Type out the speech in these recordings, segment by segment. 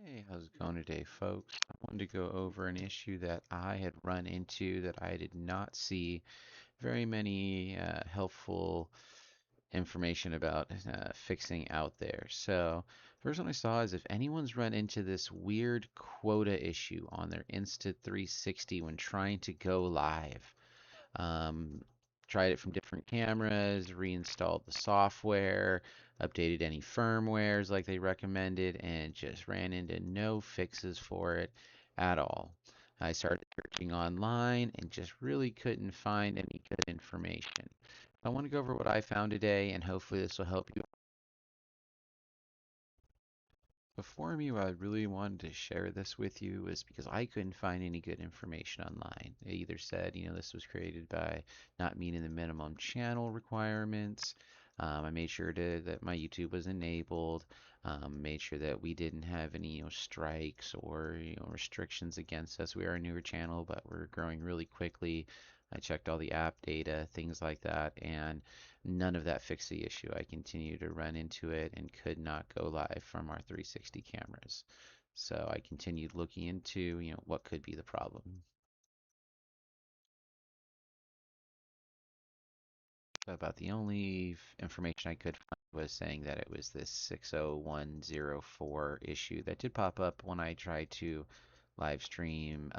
Hey, how's it going today, folks? I wanted to go over an issue that I had run into that I did not see very many helpful information about fixing out there. So, first one I saw is if anyone's run into this weird quota issue on their Insta360 when trying to go live. Um, Tried it from different cameras, reinstalled the software, updated any firmwares like they recommended, and just ran into no fixes for it at all. I started searching online and just really couldn't find any good information. I want to go over what I found today, and hopefully this will help you. Before me, what I really wanted to share this with you was because I couldn't find any good information online. It either said, this was created by not meeting the minimum channel requirements. I made sure that my YouTube was enabled. Made sure that we didn't have any, strikes or, restrictions against us. We are a newer channel, but we're growing really quickly. I checked all the app data, things like that, and none of that fixed the issue. I continued to run into it and could not go live from our 360 cameras. So I continued looking into, what could be the problem. About the only information I could find was saying that it was this 60104 issue that did pop up when I tried to live stream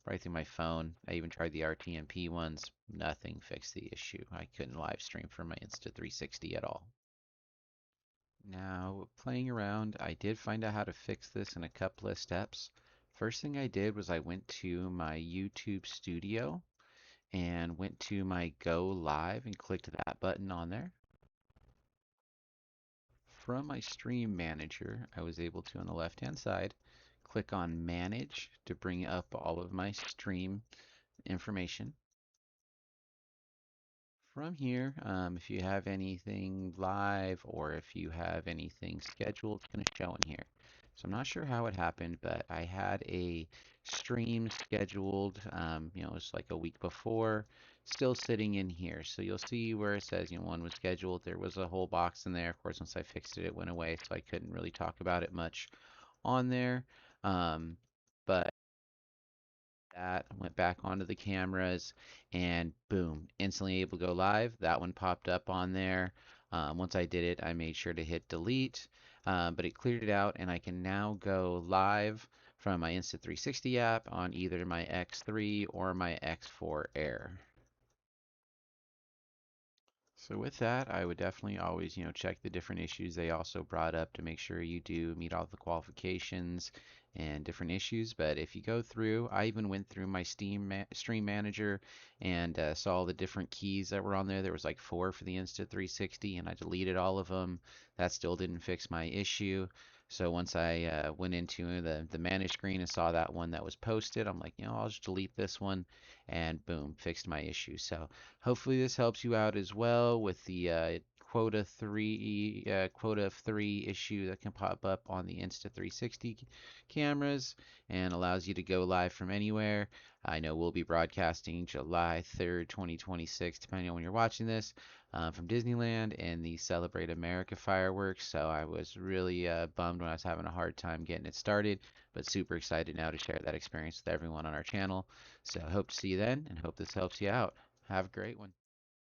right through my phone. I even tried the RTMP ones. Nothing fixed the issue. I couldn't live stream from my Insta360 at all. Now, playing around, I did find out how to fix this in a couple of steps. First thing I did was I went to my YouTube studio and went to my Go Live and clicked that button on there. From my stream manager, I was able to, on the left-hand side, click on Manage to bring up all of my stream information. From here, if you have anything live or if you have anything scheduled, it's going to show in here. So I'm not sure how it happened, but I had a stream scheduled, it's like a week before, still sitting in here. So you'll see where it says, one was scheduled. There was a whole box in there. Of course, once I fixed it, it went away, so I couldn't really talk about it much on there. Um, but that, went back onto the cameras, and boom, instantly able to go live. That one popped up on there. Once I did it, I made sure to hit delete, but it cleared it out, and I can now go live from my Insta360 app on either my X3 or my X4 Air. So with that, I would definitely always, check the different issues they also brought up to make sure you do meet all the qualifications and different issues. But if you go through, I even went through my Stream Manager and saw the different keys that were on there. There was like 4 for the Insta360, and I deleted all of them. That still didn't fix my issue. So once I went into the manage screen and saw that one that was posted, I'm like, I'll just delete this one, and boom, fixed my issue. So hopefully this helps you out as well with the quota of 3 issue that can pop up on the Insta360 cameras and allows you to go live from anywhere. I know we'll be broadcasting July 3rd, 2026, depending on when you're watching this, from Disneyland and the Celebrate America fireworks. So I was really bummed when I was having a hard time getting it started, but super excited now to share that experience with everyone on our channel. So I hope to see you then and hope this helps you out. Have a great one.